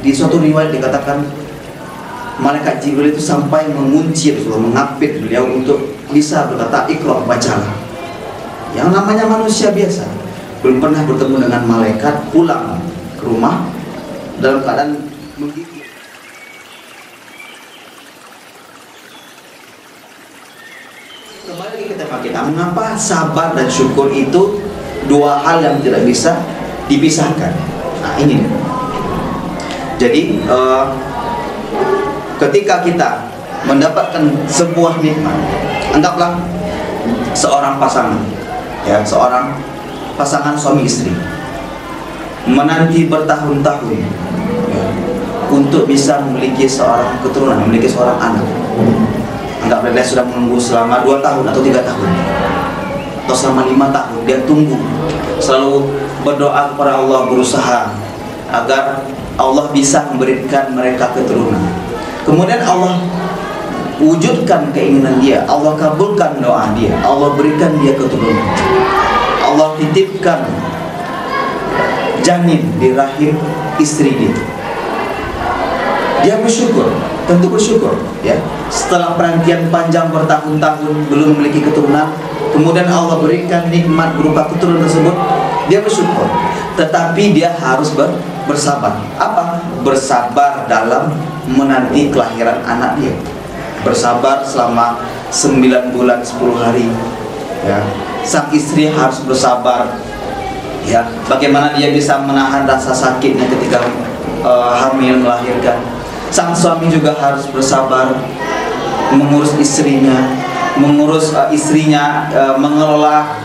di suatu riwayat dikatakan malaikat Jibril itu sampai mengunci Rasulullah, mengapit beliau untuk bisa berkata Iqra, bacalah. Yang namanya manusia biasa belum pernah bertemu dengan malaikat, pulang ke rumah dalam keadaan menggigil. Kembali lagi ke tema kita, mengapa sabar dan syukur itu dua hal yang tidak bisa dipisahkan. Nah ini, jadi ketika kita mendapatkan sebuah nikmat, anggaplah seorang pasangan, ya, seorang pasangan suami istri menanti bertahun-tahun, ya, untuk bisa memiliki seorang keturunan, memiliki seorang anak. Anggaplah dia sudah menunggu selama 2 tahun atau 3 tahun atau selama 5 tahun, dia tunggu, selalu berdoa kepada Allah, berusaha agar Allah bisa memberikan mereka keturunan. Kemudian Allah wujudkan keinginan dia, Allah kabulkan doa dia, Allah berikan dia keturunan, Allah titipkan janin di rahim istri dia. Dia bersyukur, tentu bersyukur, ya. Setelah penantian panjang bertahun-tahun belum memiliki keturunan, kemudian Allah berikan nikmat berupa keturunan tersebut, dia bersyukur. Tetapi dia harus bersabar. Apa? Bersabar dalam menanti kelahiran anak dia. Bersabar selama 9 bulan 10 hari, ya. Sang istri harus bersabar, ya. Bagaimana dia bisa menahan rasa sakitnya ketika hamil melahirkan. Sang suami juga harus bersabar mengurus istrinya, mengurus istrinya, mengelola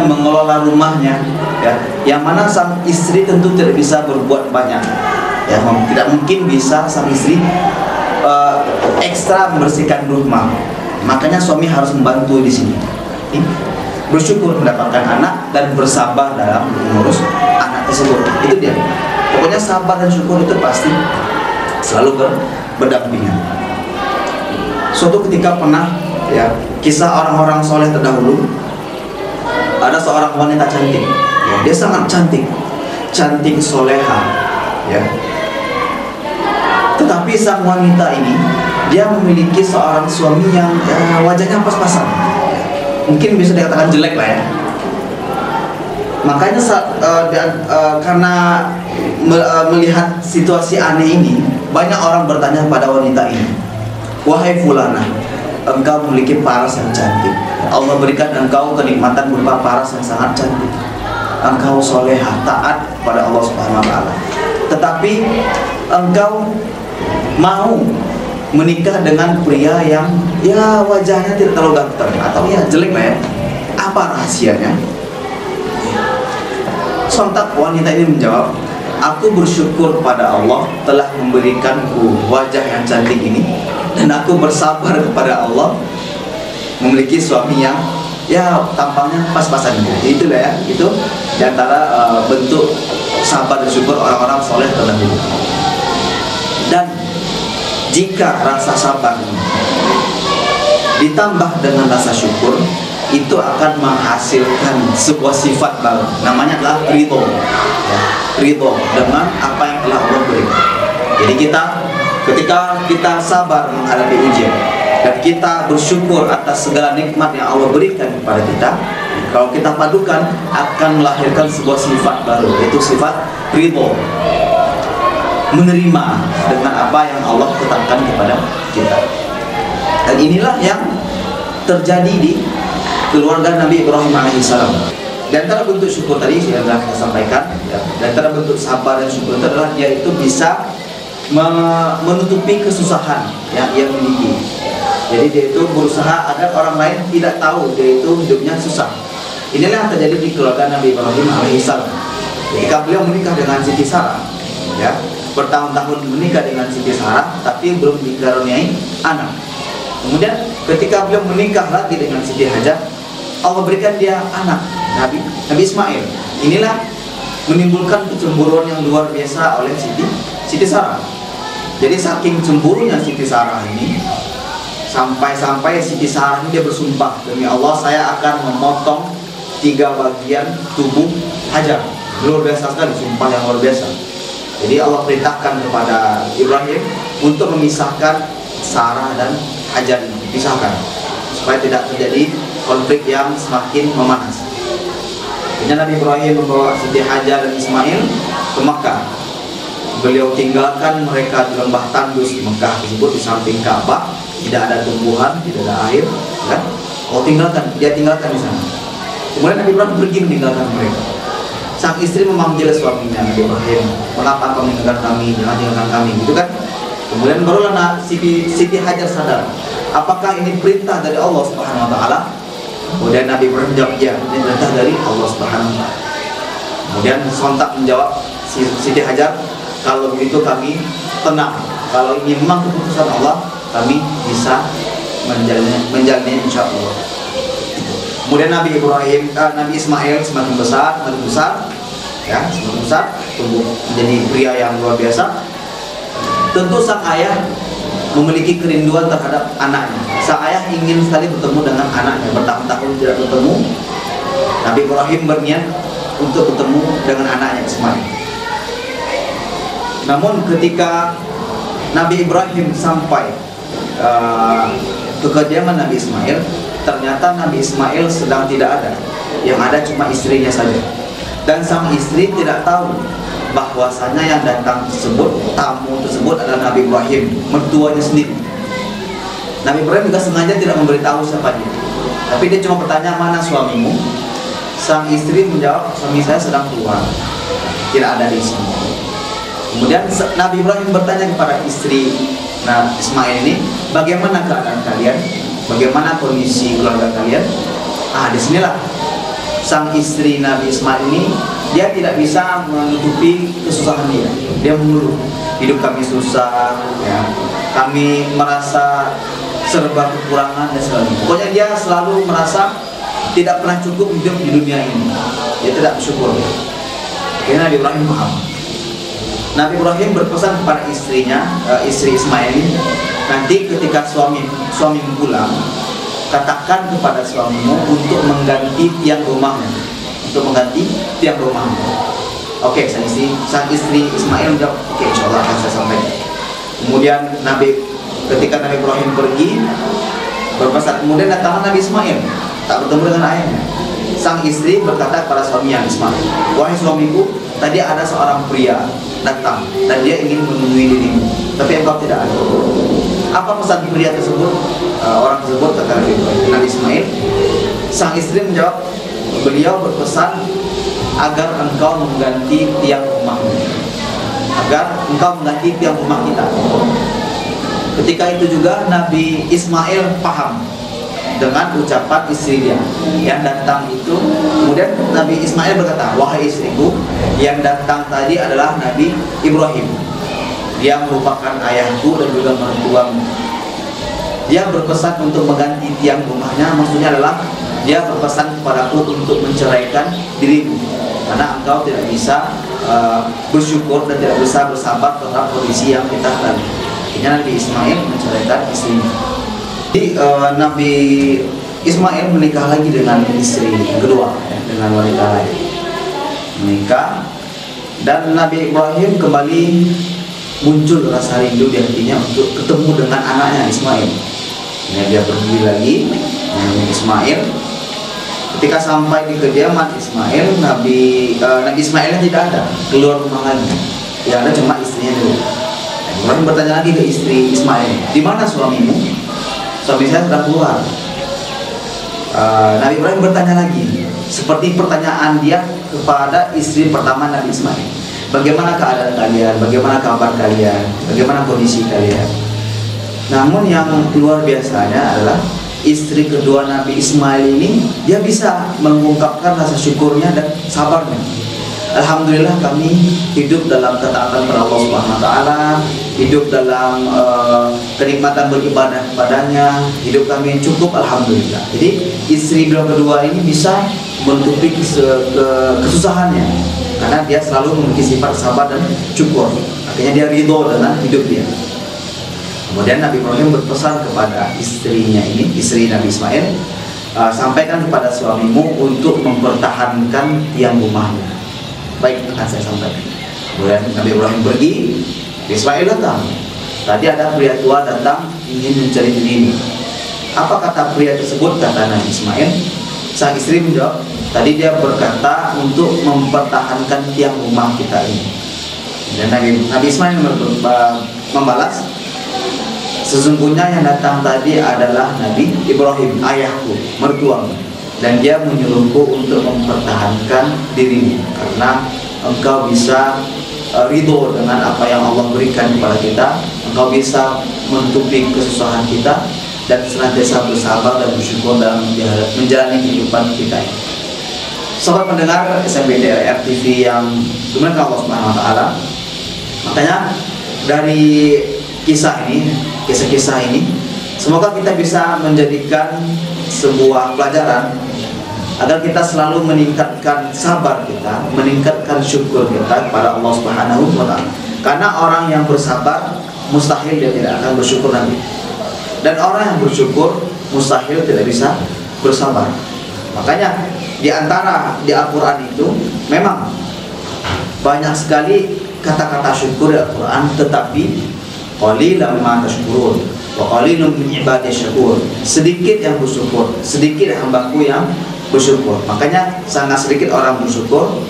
mengelola rumahnya, ya. Yang mana sang istri tentu tidak bisa berbuat banyak, ya. Tidak mungkin bisa sang istri ekstra membersihkan rumah. Makanya suami harus membantu di sini. Bersyukur mendapatkan anak dan bersabar dalam mengurus anak tersebut. Itu dia. Pokoknya sabar dan syukur itu pasti selalu berdampingan. Suatu ketika pernah, ya, kisah orang-orang soleh terdahulu. Ada seorang wanita cantik, ya, dia sangat cantik, cantik soleha, ya. Tetapi sang wanita ini dia memiliki seorang suami yang, ya, wajahnya pas-pasan, mungkin bisa dikatakan jelek lah, ya. Makanya karena melihat situasi aneh ini, banyak orang bertanya pada wanita ini, wahai fulana, engkau memiliki paras yang cantik, Allah berikan engkau kenikmatan berupa paras yang sangat cantik, engkau solehah, taat pada Allah Subhanahu Wa Taala, tetapi engkau mau menikah dengan pria yang, ya, wajahnya tidak terlalu ganteng atau, ya, jelek lah, ya. Apa rahasianya? Sontak wanita ini menjawab, aku bersyukur pada Allah telah memberikanku wajah yang cantik ini, dan aku bersabar kepada Allah memiliki suami yang, ya, tampangnya pas-pasan gitu. Itulah, ya, itu diantara bentuk sabar dan syukur orang-orang soleh terdahulu. Dan jika rasa sabar ditambah dengan rasa syukur, itu akan menghasilkan sebuah sifat baru, namanya adalah ridho, ya, ridho dengan apa yang telah Allah berikan. Jadi ketika kita sabar menghadapi ujian dan kita bersyukur atas segala nikmat yang Allah berikan kepada kita, kalau kita padukan akan melahirkan sebuah sifat baru, yaitu sifat ridho, menerima dengan apa yang Allah tetapkan kepada kita. Dan inilah yang terjadi di keluarga Nabi Ibrahim alaihissalam. Dan antara bentuk syukur tadi sudah kita sampaikan, ya. Dan antara bentuk sabar dan syukur itu adalah dia itu bisa menutupi kesusahan yang ia miliki. Jadi dia itu berusaha agar orang lain tidak tahu dia itu hidupnya susah. Inilah yang terjadi di keluarga Nabi Ibrahim alaihissalam. Ketika beliau menikah dengan Siti Sarah, ya, bertahun-tahun menikah dengan Siti Sarah, tapi belum dikaruniai anak. Kemudian ketika beliau menikah lagi dengan Siti Hajar, Allah berikan dia anak, Nabi Ismail. Inilah menimbulkan kecemburuan yang luar biasa oleh Siti Sarah. Jadi saking cemburunya Siti Sarah ini, sampai Siti Sarah ini dia bersumpah, demi Allah saya akan memotong 3 bagian tubuh Hajar. Luar biasa sekali, sumpah yang luar biasa. Jadi Allah perintahkan kepada Ibrahim untuk memisahkan Sarah dan Hajar, dipisahkan supaya tidak terjadi konflik yang semakin memanas. Akhirnya Nabi Ibrahim membawa Siti Hajar dan Ismail ke Makkah. Beliau tinggalkan mereka di lembah tandus di Mekah tersebut, di samping Ka'bah, tidak ada tumbuhan, tidak ada air, kan? Dia tinggalkan di sana. Kemudian Nabi Ibrahim pergi meninggalkan mereka. Sang istri memanggil suaminya, Nabi Ibrahim, mengapa kau meninggalkan kami, jangan tinggalkan kami, gitu kan? Kemudian barulah Siti Hajar sadar, apakah ini perintah dari Allah Subhanahu Wa Taala? Kemudian Nabi Ibrahim menjawab, ya, ini perintah dari Allah Subhanahu Wa Taala. Kemudian sontak menjawab Siti Hajar, kalau begitu kami tenang, kalau ini memang keputusan Allah, kami bisa menjalannya insya Allah. Kemudian Nabi Ismail semakin besar, ya, semakin besar, tumbuh menjadi pria yang luar biasa. Tentu sang ayah memiliki kerinduan terhadap anaknya. Sang ayah ingin sekali bertemu dengan anaknya, bertahun-tahun tidak bertemu. Nabi Ibrahim berniat untuk bertemu dengan anaknya Ismail. Namun ketika Nabi Ibrahim sampai ke kediaman Nabi Ismail, ternyata Nabi Ismail sedang tidak ada. Yang ada cuma istrinya saja. Dan sang istri tidak tahu bahwasanya yang datang tersebut, tamu tersebut adalah Nabi Ibrahim, mertuanya sendiri. Nabi Ibrahim juga sengaja tidak memberitahu siapa dia. Tapi dia cuma bertanya, mana suamimu? Sang istri menjawab, suami saya sedang keluar, tidak ada di sini. Kemudian Nabi Ibrahim bertanya kepada istri Ismail ini, bagaimana keadaan kalian? Bagaimana kondisi keluarga kalian? Disinilah sang istri Nabi Ismail ini, dia tidak bisa menutupi kesusahan dia. Dia mengeluh, hidup kami susah, ya. Kami merasa serba kekurangan dan sebagainya. Pokoknya dia selalu merasa tidak pernah cukup hidup di dunia ini. Dia tidak bersyukur. Akhirnya Nabi Ibrahim paham. Nabi Ibrahim berpesan kepada istrinya, istri Ismail ini, nanti ketika suami pulang, katakan kepada suamimu untuk mengganti tiang rumahnya, Oke, sang istri Ismail menjawab, oke, insyaallah akan saya sampaikan. Kemudian ketika Nabi Ibrahim pergi berpesan, kemudian datang Nabi Ismail, tak bertemu dengan ayahnya. Sang istri berkata kepada suaminya Ismail, wahai suamiku, tadi ada seorang pria datang dan dia ingin menemui dirimu, tapi engkau tidak ada. Apa pesan pria tersebut? Orang tersebut kata Nabi Ismail. Sang istri menjawab, beliau berpesan agar engkau mengganti tiang rumahmu, agar engkau mengganti tiang rumah kita. Ketika itu juga Nabi Ismail paham dengan ucapan istri dia yang datang itu. Kemudian Nabi Ismail berkata, wahai istriku, yang datang tadi adalah Nabi Ibrahim, dia merupakan ayahku dan juga mertuamu. Dia berpesan untuk mengganti tiang rumahnya, maksudnya adalah dia berpesan kepadaku untuk menceraikan dirimu, karena engkau tidak bisa bersyukur dan tidak bisa bersabar terhadap kondisi yang kita alami. Akhirnya Nabi Ismail menceraikan istrinya. Jadi Nabi Ismail menikah lagi dengan istri kedua, dengan wanita lain, menikah, dan Nabi Ibrahim kembali muncul rasa rindu di hatinya untuk ketemu dengan anaknya Ismail. Dia pergi lagi dengan Ismail. Ketika sampai di kediaman Ismail, Nabi Ismailnya tidak ada, keluar rumah lagi. Yang ada cuma istrinya dulu. Ibrahim bertanya lagi ke istri Ismail, di mana suamimu? Suami saya sudah keluar. Nabi Ibrahim bertanya lagi, seperti pertanyaan dia kepada istri pertama Nabi Ismail, bagaimana keadaan kalian, bagaimana kabar kalian, bagaimana kondisi kalian. Namun yang luar biasanya adalah istri kedua Nabi Ismail ini, dia bisa mengungkapkan rasa syukurnya dan sabarnya. Alhamdulillah kami hidup dalam ketaatan kepada Allah Subhanahu Wa Taala, hidup dalam kenikmatan beribadah kepadanya, hidup kami cukup, alhamdulillah. Jadi istri beliau kedua ini bisa menutupi kesusahannya, karena dia selalu memiliki sifat sabar dan syukur. Akhirnya dia ridho dengan hidup dia. Kemudian Nabi Ibrahim berpesan kepada istrinya ini, istri Nabi Ismail, sampaikan kepada suamimu untuk mempertahankan tiang rumahnya. Baik, akan saya sampaikan. Kemudian Nabi Ibrahim pergi, Ismail datang. Tadi ada pria tua datang ingin mencari ini. Apa kata pria tersebut? Kata Nabi Ismail. Sang istri menjawab, tadi dia berkata untuk mempertahankan tiang rumah kita ini. Dan Nabi Ismail membalas, sesungguhnya yang datang tadi adalah Nabi Ibrahim, ayahku, mertuamu, dan dia menyuruhku untuk mempertahankan dirimu karena engkau bisa ridho dengan apa yang Allah berikan kepada kita, engkau bisa menutupi kesusahan kita dan senantiasa bersabar dan bersyukur dalam menjalani kehidupan kita. Sobat pendengar SMBDR TV yang dimuliakan Allah Subhanahu wa taala. Makanya dari kisah ini semoga kita bisa menjadikan sebuah pelajaran agar kita selalu meningkatkan sabar kita, meningkatkan syukur kita kepada Allah Subhanahu wa taala. Karena orang yang bersabar mustahil dia tidak akan bersyukur nanti. Dan orang yang bersyukur mustahil tidak bisa bersabar. Makanya di antara di Al-Qur'an itu memang banyak sekali kata-kata syukur di Al-Qur'an, tetapi qalilan ma tashkurun wa qalilun min ibadiy syakur. Sedikit yang bersyukur, sedikit hambaku yang bersyukur. Makanya sangat sedikit orang bersyukur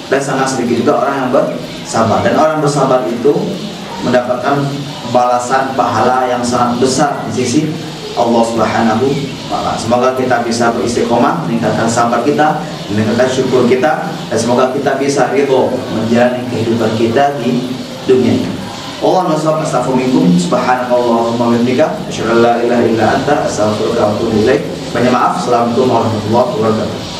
dan sangat sedikit juga orang yang bersabar. Dan orang bersabar itu mendapatkan balasan pahala yang sangat besar di sisi Allah Subhanahu wa taala. Semoga kita bisa beristiqomah, meningkatkan sabar kita, meningkatkan syukur kita, dan semoga kita bisa ridho menjalani kehidupan kita di dunia ini. Allahumma shalli ala sayyidina subhanakallahumma wa bihamdika asyhadu an la ilaha illa anta astaghfiruka wa atubu ilaik. Banyak maaf. Assalamualaikum warahmatullahi wabarakatuh.